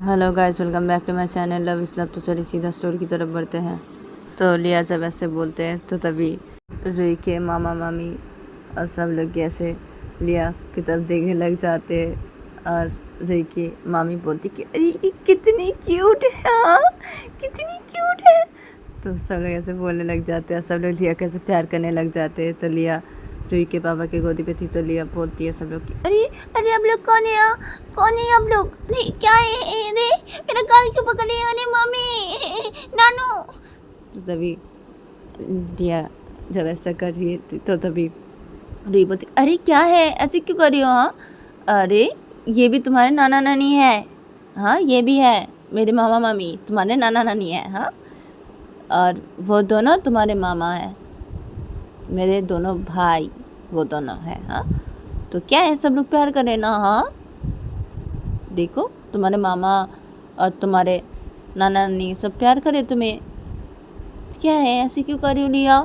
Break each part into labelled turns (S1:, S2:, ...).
S1: Hello guys, welcome back to my channel love is love. तो चलिए सीधा story की तरफ बढ़ते हैं। तो लिया जब ऐसे बोलते हैं तो तभी रूही के मामा मामी और सब लोग ऐसे लिया की तरफ देखने लग जाते हैं। और रूही की मामी बोलती कि अरे ये कितनी क्यूट है, हाँ कितनी क्यूट है। तो सब लोग ऐसे बोलने लग जाते हैं और सब लोग लिया कैसे प्यार करने लग जाते हैं। तो लिया रूही के पापा के गोदी पे थी तो लिया बोलती है सब लोग की अरे अरे आप लोग कौन है, कौन है आप लोग, नहीं क्या है, अरे मेरा गाल क्यों पकड़ लिया, अरे मम्मी नानू। तो तभी लिया जब ऐसा कर रही है तो तभी रूही बोलती अरे क्या है, ऐसे क्यों कर रही हो, हाँ अरे ये भी तुम्हारे नाना नानी है, हाँ ये भी है मेरे मामा मामी, तुम्हारे नाना नानी है, हाँ और वो दोनों तुम्हारे मामा हैं, मेरे दोनों भाई वो दोनों है, हाँ तो क्या है सब लोग प्यार करें ना, हाँ देखो तुम्हारे मामा और तुम्हारे नाना नानी सब प्यार करे तुम्हें, क्या है ऐसे क्यों कर रही हो लिया।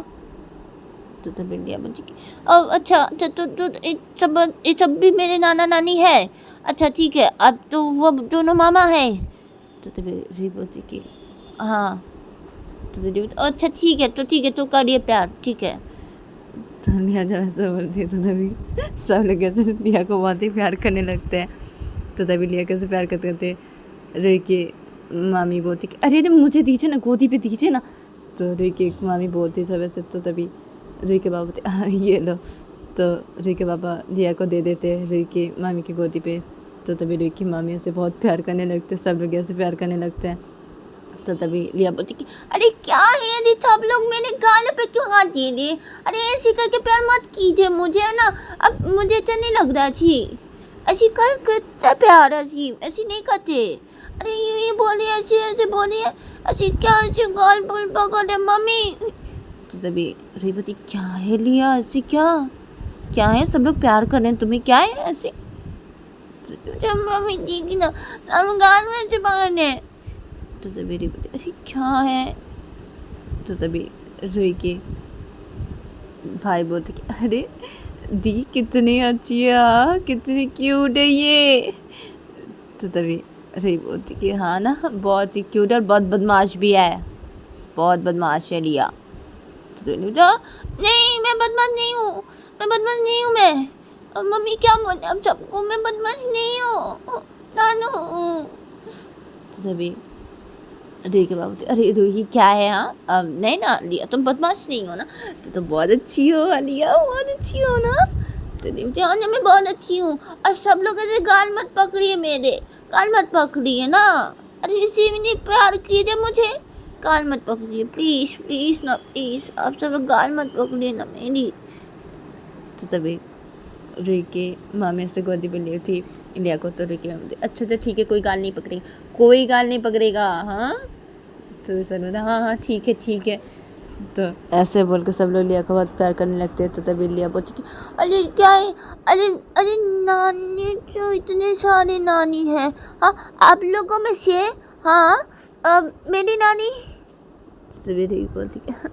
S1: तो तभी लिया बोली कि अच्छा अच्छा तो ये सब भी मेरे नाना नानी है, अच्छा ठीक है अब तो वो दोनों मामा है। तो तभी री बोलती कि हाँ, तो तभी अच्छा ठीक है तो करिए प्यार, ठीक है। तो लिया जब ऐसा बोलती है तो तभी सब लोग ऐसे लिया को बहुत ही प्यार करने लगते हैं। तो तभी लिया कैसे प्यार करते करते रूही की मामी बोलती कि अरे मुझे दीजिए ना, गोदी पे दीजिए ना। तो रूही की मामी बोलती सब ऐसे। तो तभी रूही के पापा बोलते ये लो। तो रूही के पापा लिया को दे देते रूही की मामी की गोदी पे। तो तभी रूही की मामी ऐसे बहुत प्यार करने लगते, सब लोग ऐसे प्यार करने लगते हैं। तो तभी लिया बोलती कि अरे क्या है यदि सब लोग मेरे गाल पे क्यों हाथ दे दिए, अरे ऐसे करके प्यार मत कीजिए मुझे, है ना अब मुझे अच्छा नहीं लग रहा जी, ऐसी कर करता प्यार, ऐसी नहीं करते, अरे ये बोलिए ऐसे ऐसे बोलिए, ऐसे क्या ऐसे गाल बोल पकड़े मम्मी। तो तभी री बोलती क्या है लिया, ऐसे क्या क्या है, सब लोग प्यार कर रहे हैं तुम्हें, क्या है ऐसे। तो मम्मी जी ना गाल में ऐसे पकड़ने। तो तभी री बोलती अरे क्या है। तो तभी रूही के भाई बोलते कि अरे दी कितनी अच्छी है, हाँ कितनी क्यूट है ये। तो तभी रूही बोलती कि हाँ ना बहुत ही क्यूट और बहुत बदमाश भी है, बहुत बदमाश है लिया। तो नहीं मैं बदमाश नहीं हूँ, मैं बदमाश नहीं हूँ, मैं मम्मी क्या बोले अब सबको, मैं बदमाश नहीं हूँ नानू। तो तभी रूही के बाबू अरे रूही क्या है, हाँ अब नहीं ना लिया तुम बदमाश नहीं हो ना, तो बहुत अच्छी हो लिया, बहुत अच्छी हो ना। तो देवती हाँ मैं बहुत अच्छी हूँ, और सब लोग ऐसे गाल मत पकड़िए, मेरे गाल मत पकड़िए ना, अरे इसी में नहीं प्यार कीजिए मुझे, गाल मत पकड़िए प्लीज़ प्लीज़ ना प्लीज़, आप सब लोग गाल मत पकड़िए ना मेरी। तो तभी रूही के मामे से गोदी पे ली थी लिया को। तो रूही की मामी अच्छा ठीक है कोई गाल नहीं पकड़ेगी, कोई गाल नहीं पकड़ेगा, हाँ तो सर बोला हाँ ठीक है। तो ऐसे बोल के सब लोग लिया को बहुत प्यार करने लगते हैं। तो तभी लिया बोलती कि अरे क्या है, अरे अरे नानी जो इतने सारे नानी हैं, हाँ आप लोगों में से, हाँ मेरी नानी। तो तभी बोलती कि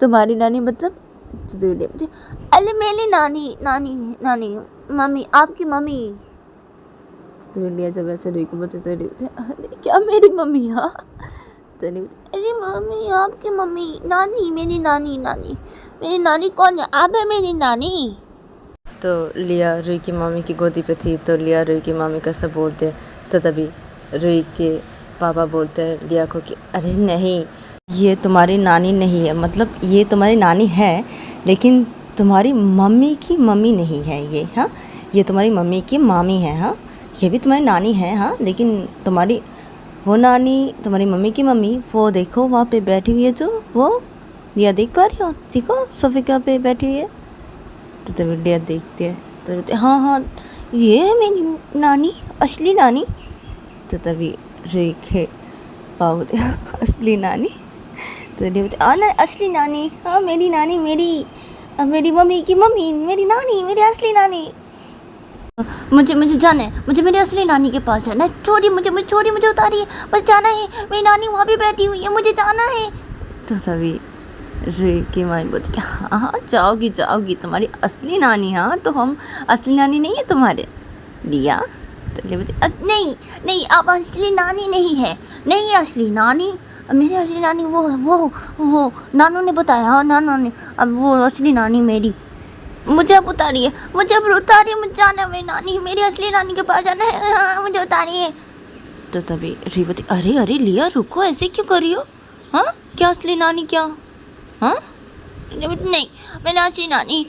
S1: तुम्हारी नानी मतलब। तो तभी लिया बोलती अरे मेरी नानी नानी नानी मम्मी, आपकी मम्मी। तो तभी लिया जब ऐसे रूही को बोलते तो क्या मेरी मम्मी, हाँ तो नहीं अरे मम्मी आपकी मम्मी, नानी मेरी नानी, मेरी नानी कौन है, आप है मेरी नानी। तो लिया रूही की मामी की गोदी पे थी। तो लिया रूही की मामी का सब बोलते। तो तभी रूही के पापा बोलते हैं लिया को कि अरे नहीं ये तुम्हारी नानी नहीं है, मतलब ये तुम्हारी नानी है लेकिन तुम्हारी मम्मी की मम्मी नहीं है ये, हाँ ये तुम्हारी मम्मी की मामी है, हाँ ये भी तुम्हारी नानी है, हाँ लेकिन तुम्हारी वो नानी तुम्हारी मम्मी की मम्मी वो देखो वहाँ पे बैठी हुई है, जो वो लिया देख पा रही हो, देखो सोफे पे बैठी हुई है। तो तभी लिया देखती है तो बोलते हाँ ये है मेरी नानी, असली नानी। तो तभी रूही के पापा बोलते असली नानी। तो लिया बोलते हाँ ना असली नानी, हाँ मेरी नानी, मेरी मम्मी की मम्मी, मेरी नानी, मेरी असली नानी। मुझे जाना है, मुझे मेरी असली नानी के पास जाना है, छोड़ी मुझे उतारिए, बस जाना है, मेरी नानी वहाँ भी बैठी हुई है, मुझे जाना है। तो तभी रूही की माँ बोलती कि हाँ जाओगी तुम्हारी असली नानी, हाँ तो हम असली नानी नहीं है तुम्हारे लिया। तो लिया बोलती नहीं नहीं, आप असली नानी नहीं है, नहीं असली नानी, मेरी असली नानी वो नानू ने बताया, हाँ नानू ने, अब वो असली नानी मेरी, मुझे अब उतारिए, मुझे अब उतारिए, मुझे जाना है मेरी नानी, मेरी असली नानी के पास जाना है, हाँ मुझे उतारिए। तो तभी रेवती अरे अरे लिया रुको, ऐसे क्यों कर रही हो, हाँ क्या असली नानी क्या, हाँ नहीं मेरी असली नानी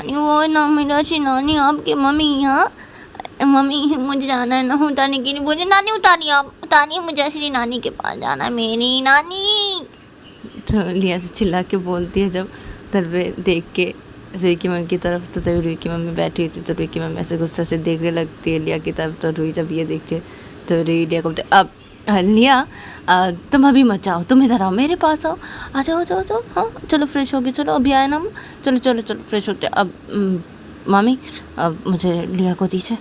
S1: वो ना, मेरी असली नानी आपकी मम्मी, हाँ मम्मी मुझे जाना है ना उतारने के लिए, बोले नानी उतारिए, आप उतारिए, मुझे असली नानी के पास जाना है, मेरी नानी। तो लिया से चिल्ला के बोलती है जब तरवे देख के रूही की मम्मी की तरफ, तो तभी रूही की मम्मी बैठी थी, तो रूही की मम्मी ऐसे गुस्से से देखने लगती है लिया की तरफ। तो रूही जब ये देखती है तो रूही लिया को बोलते अब लिया तुम अभी मत जाओ, तुम इधर आओ, मेरे पास आओ, आ जाओ जाओ जाओ, हाँ चलो फ्रेश हो गए, चलो अभी आए ना हम, चलो चलो चलो फ्रेश होते, अब मामी अब मुझे लिया को दीजिए।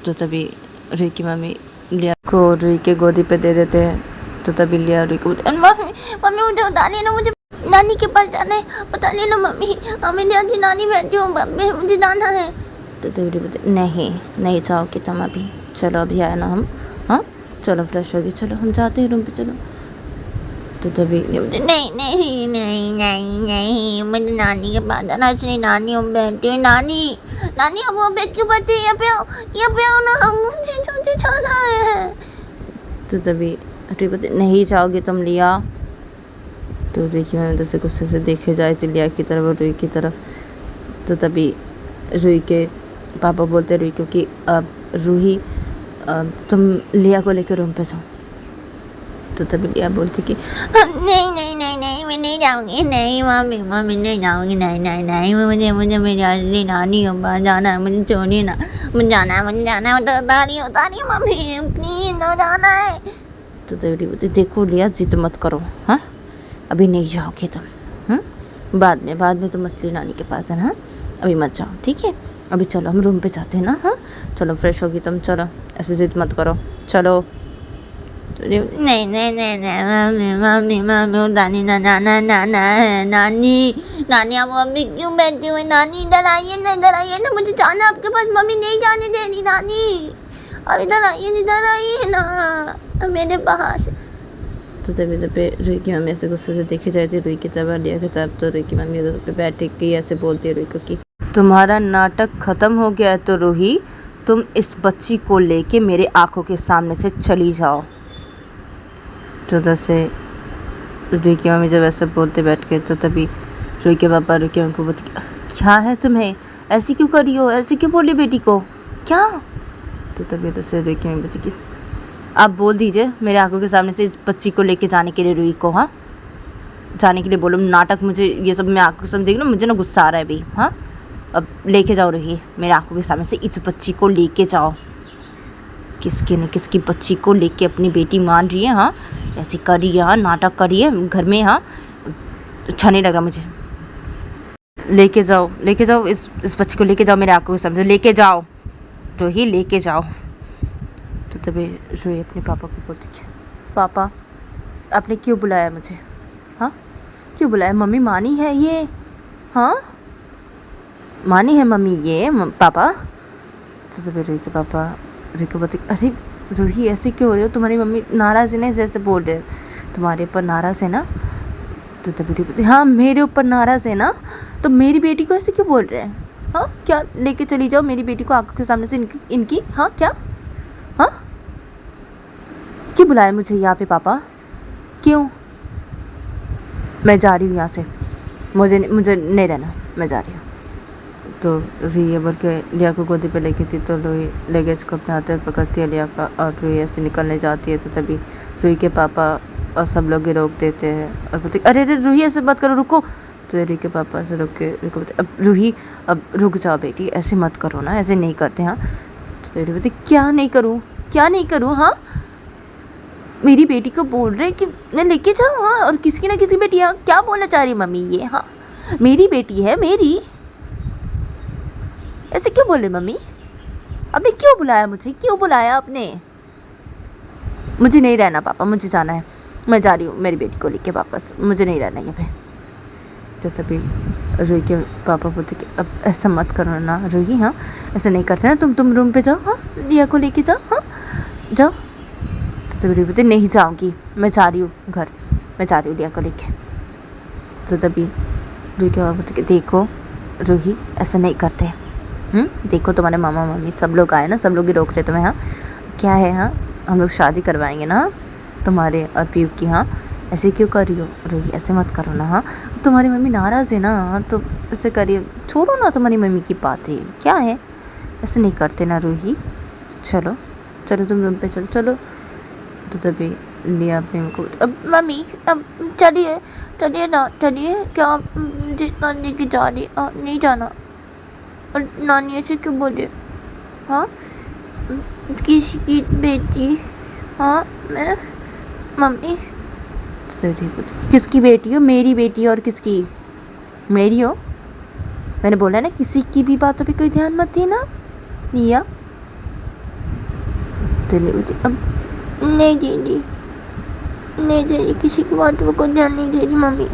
S1: तो तभी रूही की मम्मी लिया को रूही के गोदी पे दे देते हैं। तो तभी लिया रूही को बोलते मम्मी मुझे उतारिए ना, मुझे नानी के पास जाना है, उतारिए ना मम्मी, मेरी आधी नानी बैठी हूँ, मुझे जाना है। तो तभी बोलते नहीं जाओगे तुम अभी, चलो अभी आए ना हम, हाँ चलो फ्रेश हो गए, चलो हम जाते हैं रूम पे, चलो। तो तभी नहीं मुझे नानी के पास जाना, इसलिए नानी हम बैठती हूँ, नानी अब वो बैठ क्यों बैठे, यहाँ पे आओ ना, मुझे जाना है। तो तभी अटी बोलती नहीं जाओगे तुम लिया। तो रूही की मम्मी से गुस्से से देखे जाए थी लिया की तरफ और रूही की तरफ। तो तभी रूही के पापा बोलते रूही को कि अब रूही तुम लिया को लेकर रूम पे जाओ। तो तभी लिया बोलती कि नहीं मैं नहीं जाऊँगी, नहीं मम्मी नहीं जाऊँगी, नहीं मुझे मेरी असली नानी के पास जाना है, मुझे छोड़िए ना, मुझे जाना है, तो उतारिए मम्मी प्लीज, ना जाना है। तो तभी बोलती देखो लिया जिद मत करो, हाँ अभी नहीं जाओगे तुम, बाद में तुम असली नानी के पास है ना, अभी मत जाओ ठीक है, अभी चलो हम रूम पे जाते हैं ना, हाँ चलो फ्रेश होगी तुम, चलो ऐसे जिद मत करो, चलो। नहीं मम्मी उतानी ना, नानी आप अभी क्यों बैठी हुई, नानी इधर आइए ना, मुझे जाना आपके पास, मम्मी नहीं जाने दे रही नानी, अब इधर आइए ना मेरे पास। तो तभी पे रूही की मम्मी ऐसे गुस्से से देखी जाए थी रूही की तरफ लिया की तरफ। तो रूही की मम्मी उधर पे बैठ के ऐसे बोलती है रूही को कि तुम्हारा नाटक ख़त्म हो गया है, तो रूही तुम इस बच्ची को लेके मेरे आंखों के सामने से चली जाओ। तो जैसे रूही की मम्मी जब ऐसे बोलते बैठ के, तो तभी रूही के पापा रूही की मम्मी को बोलते क्या है तुम्हें, ऐसी क्यों करी हो, ऐसे क्यों बोली बेटी को क्या। तो तभी जैसे रूही की मम्मी बोलती कि आप बोल दीजिए मेरे आंखों के सामने से इस बच्ची को लेके जाने के लिए रूही को, हाँ जाने के लिए बोलो, नाटक मुझे ये सब मैं आंखों के सामने देख लो, मुझे ना गुस्सा आ रहा है अभी, हाँ अब लेके जाओ रूही, मेरे आंखों के सामने से इस बच्ची को लेके जाओ। किसकी बच्ची को लेके अपनी बेटी मान रही है, हाँ ऐसे करी है, हाँ नाटक करी है घर में, हाँ अच्छा नहीं लग रहा मुझे, लेके जाओ इस बच्ची को लेके जाओ, मेरे आंखों के सामने से लेके जाओ रूही, लेके जाओ। तो तभी रूही अपने पापा को बोलती है पापा आपने क्यों बुलाया मुझे, हाँ क्यों बुलाया, मम्मी मानी है ये, हाँ मानी है मम्मी ये पापा। तो तभी रूही के पापा रूही को बोलते अरे रूही ऐसे क्यों हो रही हो, तुम्हारी मम्मी नाराज़ है ना, जैसे बोल रहे तुम्हारे ऊपर नाराज़ है ना। तो तभी रूही बोलती हाँ मेरे ऊपर नाराज़ है ना, तो मेरी बेटी को ऐसे क्यों बोल रहे हैं, हाँ क्या लेके चली जाओ मेरी बेटी को आंखों के सामने से इनकी, हाँ क्या, हाँ क्यों बुलाया मुझे यहाँ पे पापा, क्यों, मैं जा रही हूँ यहाँ से, मुझे नहीं रहना, मैं जा रही हूँ। तो रूही ये बोल के लिया को गोदी पे लेके थी, तो रूही लगेज को अपने हाथ में पकड़ती है लिया का, और रूही ऐसे निकलने जाती है। तो तभी रूही के पापा और सब लोग ही रोक देते हैं और बोलते अरे रूही ऐसे मत करो, रुको। तो रूही के पापा ऐसे रोक के रूही को बोलते अब रूही अब रुक जाओ बेटी, ऐसे मत करो ना, ऐसे नहीं करते, हाँ। तो रूही बोलती क्या नहीं करूँ, हाँ मेरी बेटी को बोल रहे कि मैं लेके जाऊँ, हाँ और किसी ना किसी बेटी, हाँ क्या बोलना चाह रही मम्मी ये, हाँ मेरी बेटी है मेरी, ऐसे क्यों बोले मम्मी, आपने क्यों बुलाया मुझे, क्यों बुलाया आपने, मुझे नहीं रहना पापा, मुझे जाना है, मैं जा रही हूँ मेरी बेटी को लेके वापस, मुझे नहीं रहना यहाँ पे। तो तभी रूही के पापा बोलते कि अब ऐसा मत करो ना रूही, हाँ ऐसा नहीं करते ना, तुम रूम पे जाओ, हाँ लिया को लेके जाओ, हाँ जाओ। तो तभी रूही बोलती नहीं जाऊँगी, मैं जा रही हूँ घर, मैं जा रही हूँ लिया को लेके। तो तभी रूही के पापा बोलते कि देखो रूही ऐसा नहीं करते, देखो तुम्हारे मामा मम्मी सब लोग आए ना, सब लोग ही रोक रहे तुम्हें, हाँ क्या है, हाँ हम लोग शादी करवाएंगे ना तुम्हारे और पीयू की, हाँ ऐसे क्यों कर रही हो रूही, ऐसे मत करो ना, हाँ तुम्हारी मम्मी नाराज़ है ना, तो ऐसे करिए, छोड़ो ना तुम्हारी मम्मी की बातें, क्या है ऐसे नहीं करते ना रूही, चलो चलो तुम रूम पे चलो चलो। तो तभी लिया अपने को अब मम्मी अब चलिए चलिए ना चलिए, क्या जितना लेके जा रही, नहीं जाना, और नानी ऐसे क्यों बोले, हाँ किसकी बेटी, हाँ मैं मम्मी। तो किसकी बेटी हो, मेरी बेटी और किसकी, मेरी हो, मैंने बोला ना किसी की भी बातों पे कोई ध्यान मत देना निया। तो अब नहीं दीदी, नहीं दे रही किसी की बात पे कोई ध्यान नहीं दे रही मम्मी,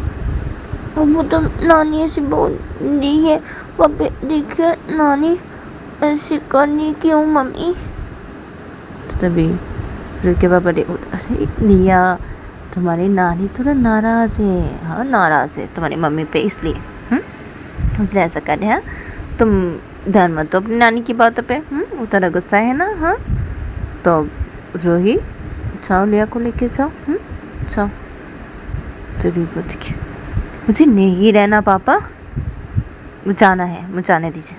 S1: अब वो तो नानी ऐसे बोल रही है, पापे देखिए नानी ऐसे करनी क्यों मम्मी। तो तभी रुके पापा देखो, अरे लिया तुम्हारी नानी थोड़ा नाराज़ है, हाँ नाराज़ है तुम्हारी मम्मी पे, इसलिए इसलिए ऐसा कर रहे हैं, तुम ध्यान मत दो अपनी नानी की बातों पे, वो थोड़ा गुस्सा है ना, हाँ तो रूही जाओ लिया को लेके जाओ, जाओ। तो मुझे नहीं रहना पापा, मुझे जाना है, मुझे जाने दीजिए।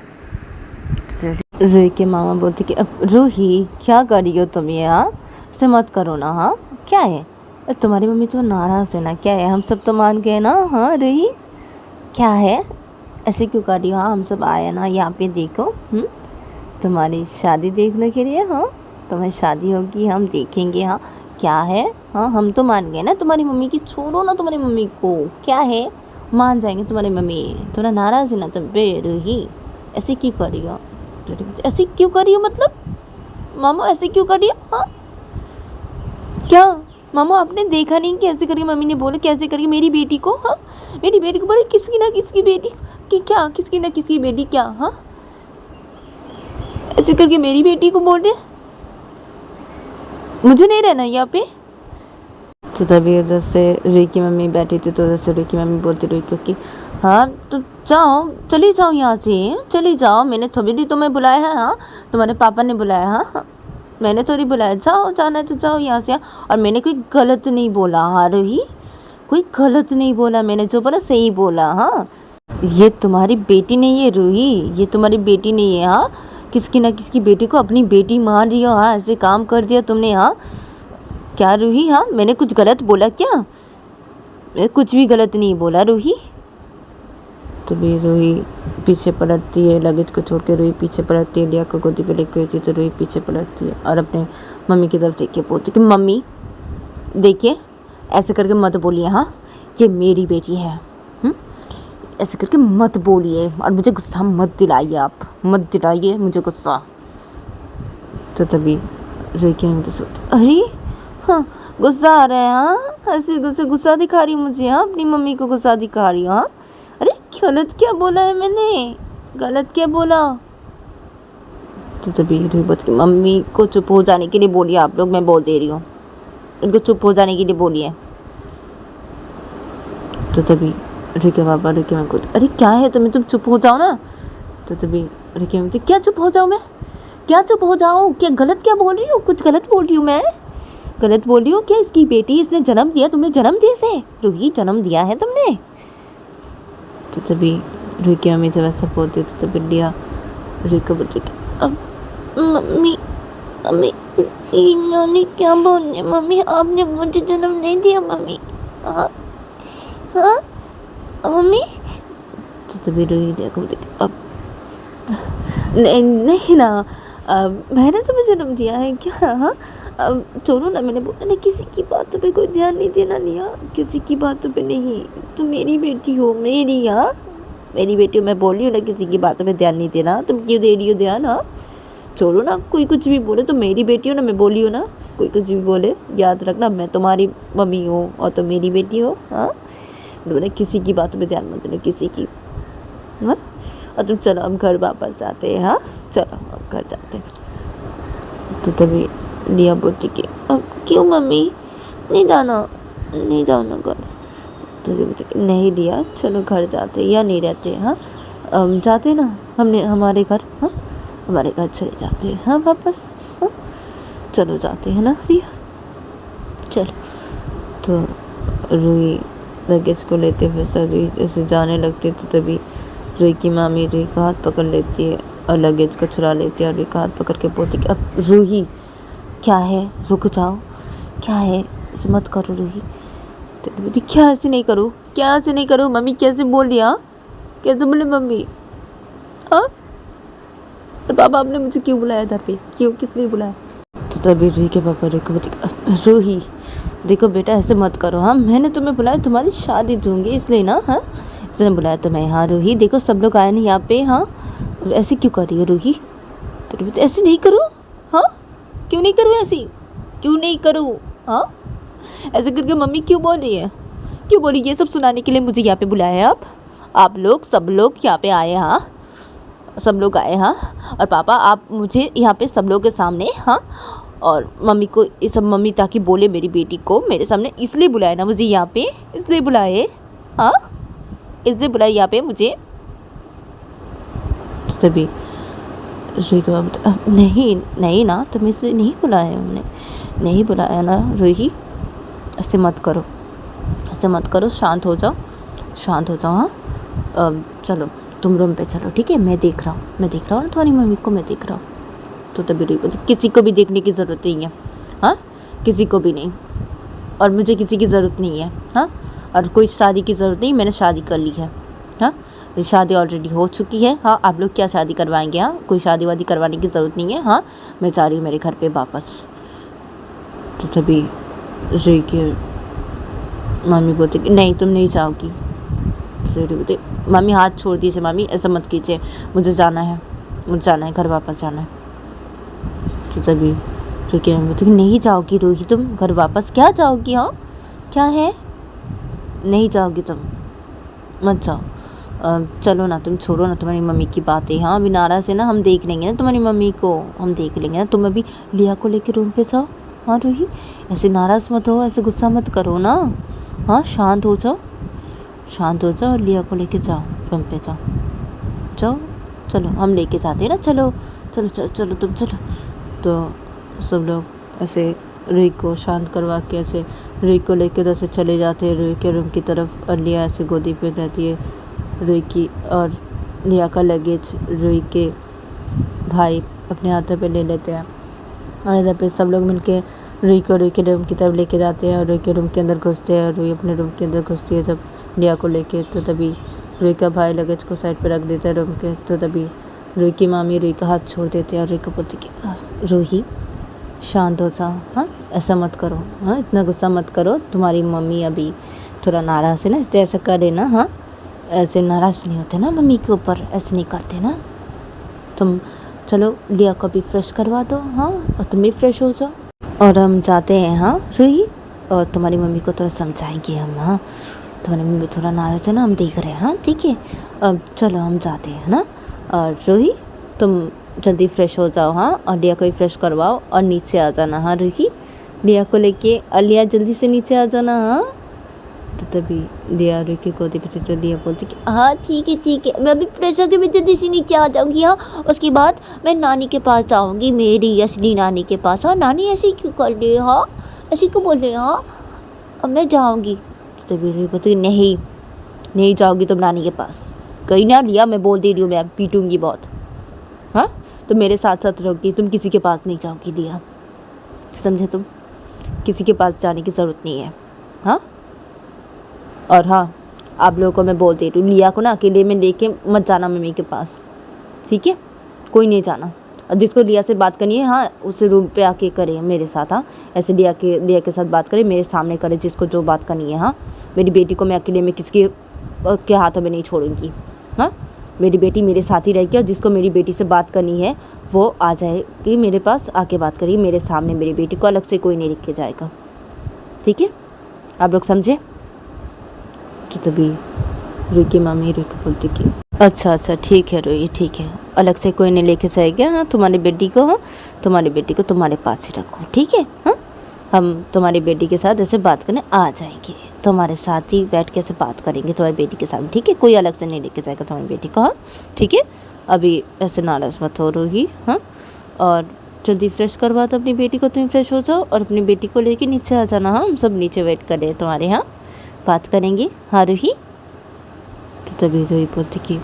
S1: तो रूही के मामा बोलते कि अब रूही क्या कर रही हो तुम, ये हाँ ऐसे मत करो ना, हाँ क्या है, तुम्हारी मम्मी तो नाराज़ है ना, क्या है हम सब तो मान गए ना, हाँ रूही क्या है ऐसे क्यों कर रही हो, हाँ हम सब आए ना यहाँ पे देखो, तुम्हारी शादी देखने के लिए, हाँ तुम्हारी शादी होगी हम देखेंगे, हाँ क्या है, हाँ हम तो मान गए ना तुम्हारी मम्मी की, छोड़ो ना तुम्हारी मम्मी को, क्या है मान जाएंगे तुम्हारी मम्मी, थोड़ा नाराज़ है ना तुम पे रूही, ऐसे क्यों कर रही हो, ऐसे क्यों कर रही हो, मतलब मामा ऐसे क्यों कर रही हो, हाँ क्या मामा आपने देखा नहीं कैसे करके मम्मी ने बोला, कैसे करके मेरी बेटी को, हाँ मेरी बेटी को बोले किसकी ना किसकी बेटी की, क्या किसकी ना किसकी बेटी क्या, हाँ ऐसे करके मेरी बेटी को बोल रहे, मुझे नहीं रहना यहाँ पे। तो तभी उधर से रूही की मम्मी बैठी थी, तो उधर से रूही की मम्मी बोलती रूही को कि हाँ तो जाओ चली जाओ यहाँ से, चली जाओ, मैंने थोड़ी भी तुम्हें बुलाया है, हाँ तुम्हारे पापा ने बुलाया, हाँ मैंने थोड़ी बुलाया, जाओ जाना है तो जाओ यहाँ से, और मैंने कोई गलत नहीं बोला, हाँ रूही कोई गलत नहीं बोला, मैंने जो बोला सही बोला, हाँ ये तुम्हारी बेटी नहीं है रूही, ये तुम्हारी बेटी नहीं है, हाँ किसकी ना किसकी बेटी को अपनी बेटी मान रही हो, हाँ ऐसे काम कर दिया तुमने, हाँ क्या रूही, हाँ मैंने कुछ गलत बोला क्या, मैं कुछ भी गलत नहीं बोला रूही। तो भी रूही पीछे पलटती है, लगेज को छोड़ के रूही पीछे पलटती है, लिया को गोदी पे लेके हुई थी, तो रूही पीछे पलटती है और अपने मम्मी की तरफ देख के बोलती कि मम्मी देखिए ऐसे करके मत बोलिए, हाँ ये मेरी बेटी है, ऐसे करके मत बोलिए और मुझे गुस्सा मत दिलाइए, आप मत दिलाइए मुझे गुस्सा। तो तभी रूही की मम्मी तो सोचती अरे हाँ गुस्सा आ रहा है, हाँ ऐसे गुस्सा दिखा रही मुझे, हाँ अपनी मम्मी को गुस्सा दिखा रही, हाँ अरे गलत क्या बोला है मैंने, गलत क्या बोला। तो तभी रूही बोलती मम्मी को चुप हो जाने के लिए बोलिए आप लोग, मैं बोल दे रही हूँ उनको चुप हो जाने के लिए बोलिए। तो तभी रूही के पापा रूही की मम्मी को अरे क्या है तुम्हें, तुम चुप हो जाओ ना। तो तभी रूही की मम्मी क्या चुप हो जाओ, मैं क्या चुप हो जाऊँ, क्या गलत क्या बोल रही हूँ, कुछ गलत बोल रही हूँ, मैं गलत बोल रही हूँ क्या, इसकी बेटी इसने जन्म दिया, तुमने जन्म दिया से रूही जन्म दिया है तुमने। तो तभी रूही की मम्मी जब ऐसा बोलती है तो तभी लिया रूही को बोलती अब मम्मी मम्मी नानी क्या बोल रही, मम्मी आपने मुझे जन्म नहीं दिया मम्मी, हाँ हाँ मम्मी। तो तभी रूही लिया को बोलती अब नहीं नहीं ना, मैंने तुम्हें जन्म दिया है क्या, हाँ अब छोड़ो ना, मैंने बोला ना किसी की बातों पे कोई ध्यान नहीं देना निया, किसी की बातों पे नहीं, तुम मेरी बेटी हो, मेरी, हाँ मेरी बेटी हो, मैं बोल रही हूँ ना किसी की बातों पे ध्यान नहीं देना, तुम क्यों दे रही हो ध्यान, हाँ छोड़ो ना, कोई कुछ भी बोले तो मेरी बेटी हो ना, मैं बोली हूँ ना, कोई कुछ भी बोले याद रखना मैं तुम्हारी मम्मी हूँ और तुम मेरी बेटी हो, हाँ बोले किसी की बातों पे ध्यान मत देना, किसी की, हाँ। और तुम चलो हम घर वापस जाते हैं, हाँ चलो हम घर जाते हैं। तो तभी लिया बोलती कि अब क्यों मम्मी, नहीं जाना, नहीं जाना घर। तो बोलती कि नहीं लिया, चलो घर जाते या नहीं रहते, हाँ जाते ना हमने हमारे घर, हाँ हमारे घर चले जाते हैं, हाँ वापस, हाँ चलो जाते हैं ना रिया, चलो। तो रूही लगेज को लेते हुए सभी ऐसे जाने लगते थे, तभी रूही की मामी रूही का हाथ पकड़ लेती है और लगेज को चुरा लेती है और रूही का हाथ पकड़ के बोलती कि अब रूही क्या है, रुक जाओ, क्या है, ऐसे मत करो रूही। तो बोलती क्या ऐसे नहीं करूँ, क्या ऐसे नहीं करूँ, मम्मी कैसे बोल दिया, कैसे बोले मम्मी, हाँ तो पापा आपने मुझे क्यों बुलाया था पे, क्यों, किस लिए बुलाया। तो तभी रूही के पापा रूही को बोलते रूही देखो बेटा ऐसे मत करो, हाँ मैंने तुम्हें बुलाया, तुम्हारी शादी दूंगी इसलिए ना, हाँ इसने बुलाया तुम्हें, हाँ रूही देखो सब लोग आए ना यहाँ पे, हाँ ऐसे क्यों कर रही हो रूही। तो ऐसे नहीं करूँ, हाँ क्यों नहीं करूँ, ऐसी क्यों नहीं करूँ, हाँ ऐसे करके मम्मी क्यों बोल रही है, क्यों बोल रही है, ये सब सुनाने के लिए मुझे यहाँ पे बुलाया है आप लोग सब लोग यहाँ पे आए, हाँ सब लोग आए, हाँ और पापा आप मुझे यहाँ पे सब लोग के सामने, हाँ और मम्मी को ये सब, मम्मी ताकि बोले मेरी बेटी को मेरे सामने, इसलिए बुलाया ना मुझे यहाँ पे, इसलिए बुलाए, हाँ इसलिए बुलाए यहाँ पे मुझे। तभी रूही को नहीं नहीं ना तुम्हें इसलिए नहीं बुलाया, हमने नहीं बुलाया ना रूही, ऐसे मत करो, ऐसे मत करो, शांत हो जाओ, शांत हो जाओ, हाँ चलो तुम रूम पे चलो, ठीक है मैं देख रहा हूँ ना तुम्हारी मम्मी को, मैं देख रहा हूँ। तो तभी रूही बोलती किसी को भी देखने की ज़रूरत नहीं है, हाँ किसी को भी नहीं, और मुझे किसी की ज़रूरत नहीं है, हाँ और कोई शादी की ज़रूरत नहीं, मैंने शादी कर ली है, हाँ शादी ऑलरेडी हो चुकी है, हाँ आप लोग क्या शादी करवाएंगे, हाँ कोई शादी वादी करवाने की ज़रूरत नहीं है, हाँ मैं जा रही हूँ मेरे घर पे वापस। तो तभी रूही की मम्मी बोलती कि नहीं तुम नहीं जाओगी। तो रूही बोलती मम्मी हाथ छोड़ दीजिए, मम्मी ऐसा मत कीजिए, मुझे जाना है घर वापस जाना है। तो तभी रूही की मम्मी बोलती नहीं जाओगी रूही तुम घर वापस, क्या जाओगी, हाँ क्या है, नहीं जाओगी तुम, मत जाओ, चलो ना तुम छोड़ो ना तुम्हारी मम्मी की बातें, हाँ अभी नाराज़ है ना, हम देख लेंगे ना तुम्हारी मम्मी को, हम देख लेंगे ना, तुम अभी लिया को लेके रूम पे जाओ, हाँ रूही ऐसे नाराज़ मत हो, ऐसे गुस्सा मत करो ना, हाँ शांत हो जाओ और लिया को लेके जाओ रूम पे जाओ, चलो हम लेके जाते हैं ना, चलो तुम चलो। तो सब लोग ऐसे रूही को शांत करवा के ऐसे रूही को लेके उधर से चले जाते हैं रूही के रूम की तरफ, और लिया ऐसे गोदी पे रहती है रूही की, और लिया का लगेज रूही के भाई अपने हाथों पे ले लेते हैं, और इधर पे सब लोग मिलके रूही के रूम की तरफ लेके जाते हैं, और रूही के रूम के अंदर घुसते हैं, और रूही अपने रूम के अंदर घुसती है जब लिया को लेके। तो तभी रूही का भाई लगेज को साइड पे रख देता है रूम के। तो तभी रूही की मामी रूही का हाथ छोड़ देते हैं और रूही को बोलती कि रूही शांत हो जाओ, हाँ ऐसा मत करो, हाँ इतना गुस्सा मत करो, तुम्हारी मम्मी अभी थोड़ा नाराज़ है ना, इसलिए ऐसा करे ना, हाँ ऐसे नाराज़ नहीं होते ना मम्मी के ऊपर, ऐसे नहीं करते ना, तुम चलो लिया को भी फ्रेश करवा दो, हाँ और तुम भी फ्रेश हो जाओ, और हम जाते हैं, हाँ रूही और तुम्हारी मम्मी को थोड़ा समझाएंगे हम, हाँ तुम्हारी मम्मी थोड़ा नाराज़ है ना, हम देख रहे हैं, हाँ ठीक है अब चलो हम जाते हैं ना। और रूही तुम जल्दी फ्रेश हो जाओ, हाँ और लिया को भी फ्रेश करवाओ और नीचे आ जाना, हाँ रूही लिया को लेके, और लिया जल्दी से नीचे आ जाना, हाँ। तो तभी लिया रूही की गोदी पे, तो लिया बोलती कि हाँ ठीक है मैं अभी फ्रेश होकर भी जल्दी से नीचे आ जाऊँगी, हाँ उसके बाद मैं नानी के पास जाऊँगी, मेरी असली नानी के पास, हाँ नानी ऐसे क्यों कर रही है, हाँ ऐसे क्यों बोल रहे हैं, हाँ अब मैं जाऊँगी। तो तभी रूही बोलती नहीं जाओगी तुम नानी के पास, कहीं ना लिया मैं बोल दे रही हूँ, मैं पीटूँगी बहुत, हाँ तो मेरे साथ रहोगी, तुम किसी के पास नहीं जाओगी लिया, समझे तुम, किसी के पास जाने की ज़रूरत नहीं है, हाँ और हाँ आप लोगों को मैं बोल दे रही हूँ, लिया को ना अकेले में लेके मत जाना मम्मी के पास, ठीक है कोई नहीं जाना, और जिसको लिया से बात करनी है हाँ उसे रूम पे आके करे मेरे साथ, हाँ ऐसे लिया के साथ बात करे, मेरे सामने करे जिसको जो बात करनी है, हाँ मेरी बेटी को मैं अकेले में किसके के हाथों में नहीं छोड़ूंगी, हाँ मेरी बेटी मेरे साथ ही रहेगी, और जिसको मेरी बेटी से बात करनी है वो आ जाएगी मेरे पास, आके बात करिए मेरे सामने, मेरी बेटी को अलग से कोई नहीं लिख के जाएगा, ठीक है आप लोग समझे। तो तभी रूही की मामी रूही को बोलती कि अच्छा ठीक है रूही, ठीक है, अलग से कोई नहीं लेके जाएगा। हाँ, तुम्हारी बेटी को, हाँ, तुम्हारी बेटी को तुम्हारे पास ही रखो, ठीक है। हाँ, हम तुम्हारी बेटी के साथ ऐसे बात करने आ जाएंगे, तुम्हारे साथ ही बैठ के ऐसे बात करेंगे तुम्हारी बेटी के साथ, ठीक है। कोई अलग से नहीं लेके जाएगा तुम्हारी बेटी को, हाँ, ठीक है। अभी ऐसे नाराज़ मत हो रूही, हाँ, और जल्दी फ्रेश करवा दो अपनी बेटी को, तुम फ्रेश हो जाओ और अपनी बेटी को लेके नीचे आ जाना। हाँ, हम सब नीचे वेट कर रहे हैं तुम्हारे, हाँ, बात करेंगे, हाँ रूही। तो तभी रूही बोलती कि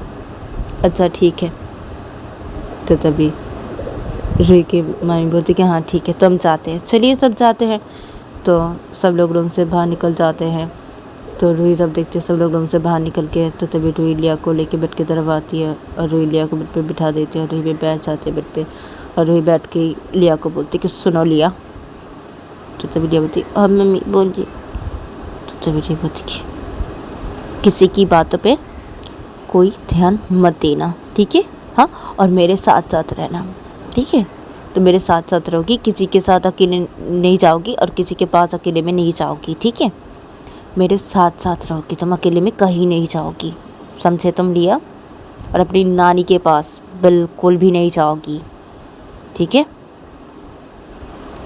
S1: अच्छा ठीक है। तो तभी रूही की मामी बोलती कि हाँ ठीक है, तो हम जाते हैं, चलिए सब जाते हैं। तो सब लोग रूम से बाहर निकल जाते हैं। तो रूही जब देखती है सब लोग रूम से बाहर निकल के, तो तभी रूही लिया को लेके बेड की तरफ आती है और रूही लिया को बेड पे बिठा देती है और रूही भी बैठ जाती है बेड पे। और रूही बैठ के लिया को बोलती कि सुनो लिया। तो तभी लिया बोलती हाँ मम्मी बोलिए। तो तभी लिया बोलती कि किसी की बातों पे कोई ध्यान मत देना, ठीक है। हाँ, और मेरे साथ साथ रहना, ठीक है। तो मेरे साथ साथ रहोगी, किसी के साथ अकेले नहीं जाओगी और किसी के पास अकेले में नहीं जाओगी, ठीक है। मेरे साथ साथ रहोगी, तुम अकेले में कहीं नहीं जाओगी, समझे तुम लिया। और अपनी नानी के पास बिल्कुल भी नहीं जाओगी, ठीक है।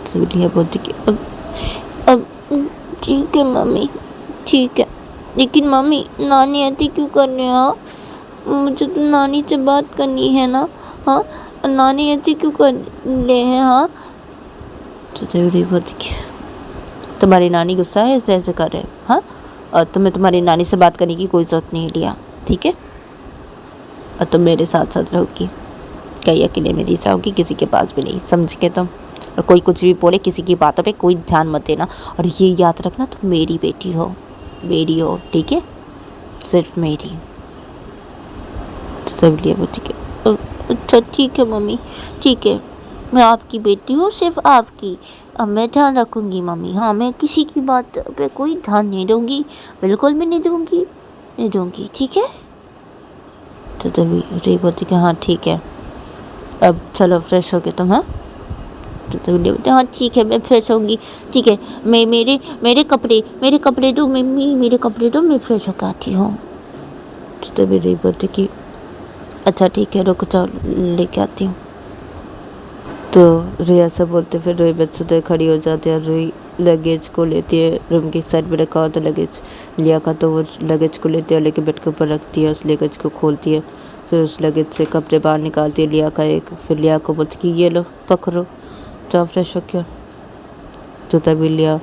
S1: तो लिया बोलती कि अब ठीक है मम्मी, ठीक है, लेकिन मम्मी नानी ऐसी क्यों कर रहे हैं? मुझे तो नानी से बात करनी है ना। हाँ, नानी ऐसी क्यों कर रहे हैं? हाँ, तो जरूरी बोलती कि तुम्हारी नानी गुस्सा है इसलिए ऐसे कर रहे हैं। हाँ, और तुम्हें तुम्हारी नानी से बात करने की कोई ज़रूरत नहीं लिया, ठीक है। और तुम मेरे साथ साथ रहोगी, कहीं अकेले में नहीं जाओगी, किसी के पास भी नहीं, समझ के तुम। और कोई कुछ भी बोले, किसी की बातों पे कोई ध्यान मत देना। और ये याद रखना तुम मेरी बेटी हो, मेरी हो, ठीक है, सिर्फ मेरी। तो सब लिए बोलती कि अच्छा ठीक है मम्मी, ठीक है, मैं आपकी बेटी हूँ, सिर्फ आपकी। अब मैं ध्यान रखूँगी मम्मी। हाँ, मैं किसी की बात पे कोई ध्यान नहीं दूँगी, बिल्कुल भी नहीं दूँगी, ठीक है। तो तभी री बोलती कि हाँ ठीक है, अब चलो फ्रेश हो गए तुम। हाँ, तो तभी बोलते हाँ ठीक है, मैं फ्रेश होंगी, ठीक है। मैं मेरे कपड़े दो मम्मी, मेरे कपड़े दो, मैं फ्रेश होकर आती हूँ। तो तभी री बोलती कि अच्छा ठीक है, रुको जाओ लेके आती हूँ। तो रूही ऐसा बोलते फिर रूही बेड से खड़ी हो जाती है और रूही लगेज को लेती है। रूम की एक साइड पे रखा हुआ था लगेज लिया का, तो वो लगेज को लेती है और लेके बेड के ऊपर रखती है, उस लगेज को खोलती है। फिर उस लगेज से कपड़े बाहर निकालती है लिया का एक। फिर लिया को बोलती कि ये लो पकड़ो, जाओ फ्रेश हो क्या। तो तभी लिया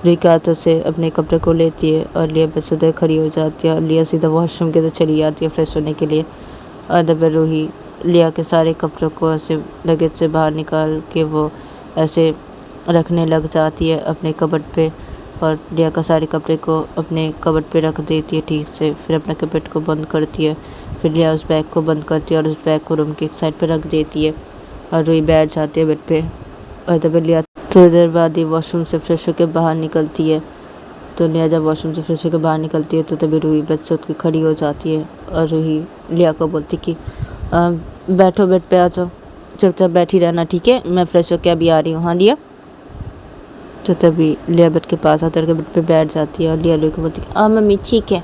S1: रूही के हाथों से अपने कपड़े को लेती है और लिया बेड से खड़ी हो जाती है और लिया सीधा वॉशरूम के अंदर चली जाती है फ्रेश होने के लिए। और तब रूही लिया के सारे कपड़ों को ऐसे लगेज से बाहर निकाल के वो ऐसे रखने लग जाती है अपने कबर्ड पे। और लिया का सारे कपड़े को अपने कबर्ड पे रख देती है ठीक से। फिर अपने कबर्ड को बंद करती है। फिर लिया उस बैग को बंद करती है और उस बैग को रूम की एक साइड पे रख देती है और रूही बैठ जाती है बेड पे। और तब लिया थोड़ी देर बाद ही वॉशरूम से फ्रेश होकर बाहर निकलती है। तो लिया जब वॉशरूम से फ्रेश होकर बाहर निकलती है तो तभी रूही बेड से उठ के खड़ी हो जाती है और रूही लिया को बोलती कि बैठो, बेड पे आ जाओ, चुपचाप बैठी रहना, ठीक है, मैं फ्रेश होकर अभी आ रही हूँ। हाँ लिया। तो तभी लिया बेड के पास आकर के बेड पे बैठ जाती है और लिया को बोलती हाँ मम्मी ठीक है,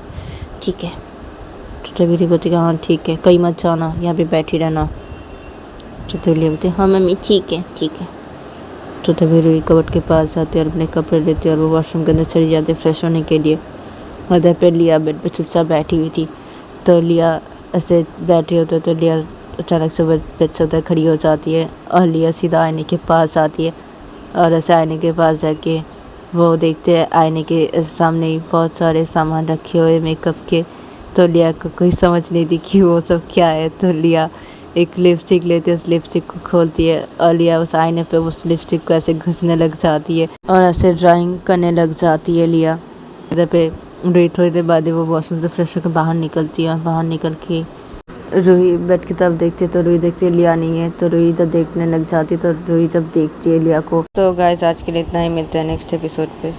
S1: ठीक है। तो तभी लिया बोलती हाँ ठीक है, कहीं मत जाना, यहाँ पे बैठी रहना। तो तभी लिया बोलती हाँ मम्मी ठीक है, ठीक है। तो तभी रूही कबर्ड के पास जाती है और अपने कपड़े लेती है और वो वॉशरूम के अंदर चली जाती है फ्रेश होने के लिए। और इधर पे लिया बेड पे चुपचाप बैठी हुई थी। तो लिया ऐसे बैठी होती है तो लिया अचानक से बेड से उधर खड़ी हो जाती है और लिया सीधा आईने के पास आती है और ऐसे आईने के पास जाके वो देखते हैं आईने के सामने ही बहुत सारे सामान रखे हुए मेकअप के। तो लिया को कोई समझ नहीं थी कि वो सब क्या है। तो लिया एक लिपस्टिक लेती है, उस लिपस्टिक को खोलती है और लिया उस आईने पे उस लिपस्टिक को ऐसे घिसने लग जाती है और ऐसे ड्राइंग करने लग जाती है लिया। इधर पे रूही थोड़ी देर बाद ही वो वॉशरूम से फ्रेश होकर बाहर निकलती है। बाहर निकल के रूही बेड की तरफ देखती है तो रूही देखती है लिया नहीं है। तो रूही इधर देखने लग जाती है। तो रूही जब देखती है लिया को, तो गाइस आज के लिए इतना ही, मिलते हैं नेक्स्ट एपिसोड पे।